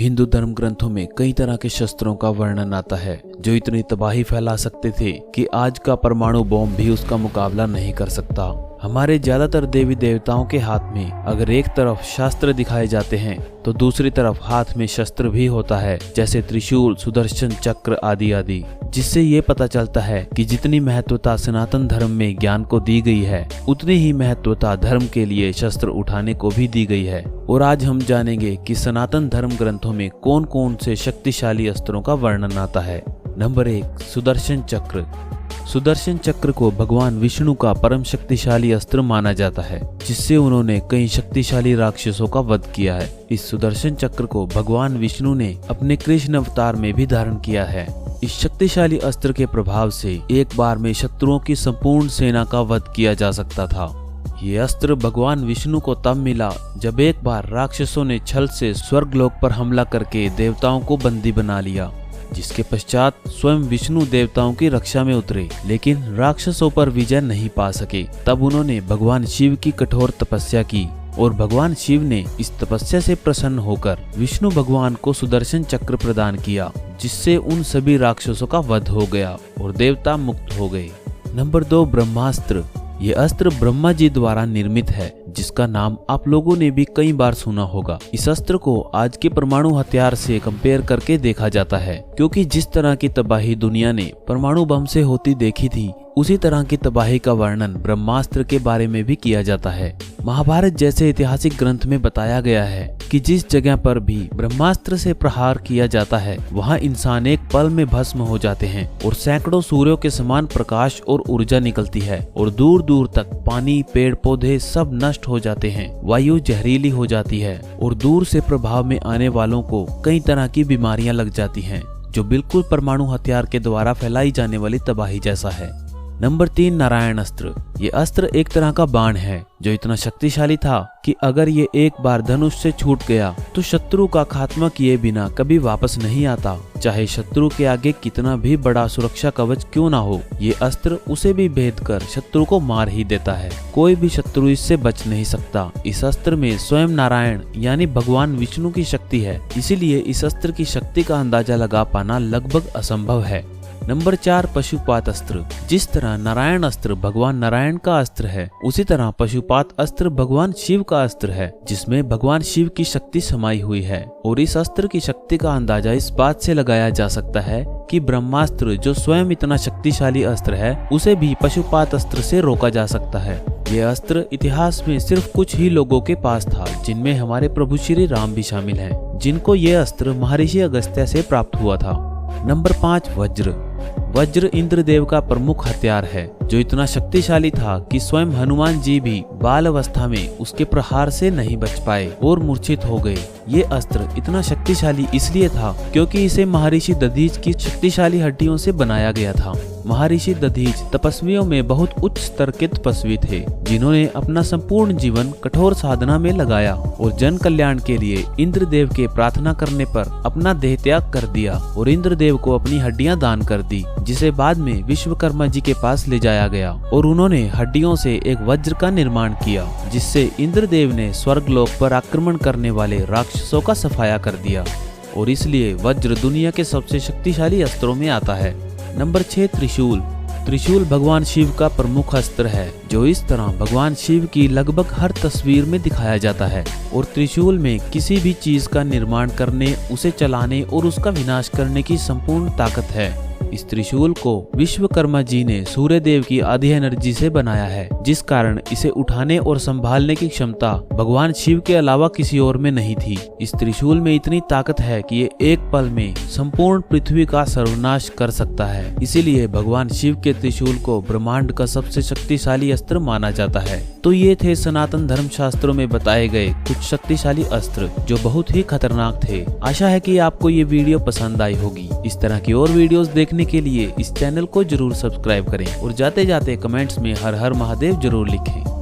हिंदू धर्म ग्रंथों में कई तरह के शस्त्रों का वर्णन आता है जो इतनी तबाही फैला सकते थे कि आज का परमाणु बॉम्ब भी उसका मुकाबला नहीं कर सकता। हमारे ज्यादातर देवी देवताओं के हाथ में अगर एक तरफ शास्त्र दिखाए जाते हैं तो दूसरी तरफ हाथ में शस्त्र भी होता है, जैसे त्रिशूल, सुदर्शन चक्र आदि आदि, जिससे ये पता चलता है कि जितनी महत्वता सनातन धर्म में ज्ञान को दी गई है उतनी ही महत्वता धर्म के लिए शस्त्र उठाने को भी दी गई है। और आज हम जानेंगे कि सनातन धर्म ग्रंथों में कौन कौन से शक्तिशाली अस्त्रों का वर्णन आता है। नंबर 1, सुदर्शन चक्र। सुदर्शन चक्र को भगवान विष्णु का परम शक्तिशाली अस्त्र माना जाता है, जिससे उन्होंने कई शक्तिशाली राक्षसों का वध किया है। इस सुदर्शन चक्र को भगवान विष्णु ने अपने कृष्ण अवतार में भी धारण किया है। इस शक्तिशाली अस्त्र के प्रभाव से एक बार में शत्रुओं की संपूर्ण सेना का वध किया जा सकता था। ये अस्त्र भगवान विष्णु को तब मिला जब एक बार राक्षसों ने छल से स्वर्गलोक पर हमला करके देवताओं को बंदी बना लिया, जिसके पश्चात स्वयं विष्णु देवताओं की रक्षा में उतरे, लेकिन राक्षसों पर विजय नहीं पा सके। तब उन्होंने भगवान शिव की कठोर तपस्या की और भगवान शिव ने इस तपस्या से प्रसन्न होकर विष्णु भगवान को सुदर्शन चक्र प्रदान किया, जिससे उन सभी राक्षसों का वध हो गया और देवता मुक्त हो गए। नंबर 2, ब्रह्मास्त्र। ये अस्त्र ब्रह्मा जी द्वारा निर्मित है, जिसका नाम आप लोगों ने भी कई बार सुना होगा। इस अस्त्र को आज के परमाणु हथियार से कंपेयर करके देखा जाता है, क्योंकि जिस तरह की तबाही दुनिया ने परमाणु बम से होती देखी थी, उसी तरह की तबाही का वर्णन ब्रह्मास्त्र के बारे में भी किया जाता है। महाभारत जैसे ऐतिहासिक ग्रंथ में बताया गया है कि जिस जगह पर भी ब्रह्मास्त्र से प्रहार किया जाता है वहां इंसान एक पल में भस्म हो जाते हैं और सैकड़ों सूर्यों के समान प्रकाश और ऊर्जा निकलती है और दूर दूर तक पानी, पेड़ पौधे सब नष्ट हो जाते हैं। वायु जहरीली हो जाती है और दूर से प्रभाव में आने वालों को कई तरह की बीमारियां लग जाती हैं, जो बिल्कुल परमाणु हथियार के द्वारा फैलाई जाने वाली तबाही जैसा है। नंबर 3, नारायण अस्त्र। ये अस्त्र एक तरह का बाण है जो इतना शक्तिशाली था कि अगर ये एक बार धनुष से छूट गया तो शत्रु का खात्मा किए बिना कभी वापस नहीं आता, चाहे शत्रु के आगे कितना भी बड़ा सुरक्षा कवच क्यों ना हो। ये अस्त्र उसे भी भेद कर शत्रु को मार ही देता है, कोई भी शत्रु इससे बच नहीं सकता। इस अस्त्र में स्वयं नारायण यानी भगवान विष्णु की शक्ति है, इसीलिए इस अस्त्र की शक्ति का अंदाजा लगा पाना लगभग असंभव है। नंबर 4, पशुपात अस्त्र। जिस तरह नारायण अस्त्र भगवान नारायण का अस्त्र है, उसी तरह पशुपात अस्त्र भगवान शिव का अस्त्र है, जिसमें भगवान शिव की शक्ति समाई हुई है। और इस अस्त्र की शक्ति का अंदाजा इस बात से लगाया जा सकता है कि ब्रह्मास्त्र जो स्वयं इतना शक्तिशाली अस्त्र है, उसे भी पशुपात अस्त्र से रोका जा सकता है। यह अस्त्र इतिहास में सिर्फ कुछ ही लोगों के पास था, जिनमें हमारे प्रभु श्री राम भी शामिल हैं, जिनको यह अस्त्र महर्षि अगस्त्य से प्राप्त हुआ था। नंबर 5, वज्र। वज्र इंद्रदेव का प्रमुख हथियार है, जो इतना शक्तिशाली था कि स्वयं हनुमान जी भी बाल अवस्था में उसके प्रहार से नहीं बच पाए और मूर्छित हो गए। ये अस्त्र इतना शक्तिशाली इसलिए था क्योंकि इसे महर्षि दधीच की शक्तिशाली हड्डियों से बनाया गया था। महर्षि दधीच तपस्वियों में बहुत उच्च स्तर के तपस्वी थे, जिन्होंने अपना संपूर्ण जीवन कठोर साधना में लगाया और जन कल्याण के लिए इंद्रदेव के प्रार्थना करने पर अपना देह त्याग कर दिया और इंद्रदेव को अपनी हड्डियां दान कर दी, जिसे बाद में विश्वकर्मा जी के पास ले जाया गया और उन्होंने हड्डियों से एक वज्र का निर्माण किया, जिससे इंद्रदेव ने स्वर्गलोक पर आक्रमण करने वाले राक्षसों का सफाया कर दिया और इसलिए वज्र दुनिया के सबसे शक्तिशाली अस्त्रों में आता है। नंबर 6, त्रिशूल। त्रिशूल भगवान शिव का प्रमुख अस्त्र है, जो इस तरह भगवान शिव की लगभग हर तस्वीर में दिखाया जाता है और त्रिशूल में किसी भी चीज का निर्माण करने, उसे चलाने और उसका विनाश करने की संपूर्ण ताकत है। इस त्रिशूल को विश्वकर्मा जी ने सूर्य देव की आधी एनर्जी से बनाया है, जिस कारण इसे उठाने और संभालने की क्षमता भगवान शिव के अलावा किसी और में नहीं थी। इस त्रिशूल में इतनी ताकत है कि ये एक पल में संपूर्ण पृथ्वी का सर्वनाश कर सकता है, इसीलिए भगवान शिव के त्रिशूल को ब्रह्मांड का सबसे शक्तिशाली अस्त्र माना जाता है। तो ये थे सनातन धर्म शास्त्रों में बताए गए कुछ शक्तिशाली अस्त्र जो बहुत ही खतरनाक थे। आशा है कि आपको ये वीडियो पसंद आई होगी। इस तरह की और वीडियोस देखने के लिए इस चैनल को जरूर सब्सक्राइब करें और जाते जाते कमेंट्स में हर हर महादेव जरूर लिखें।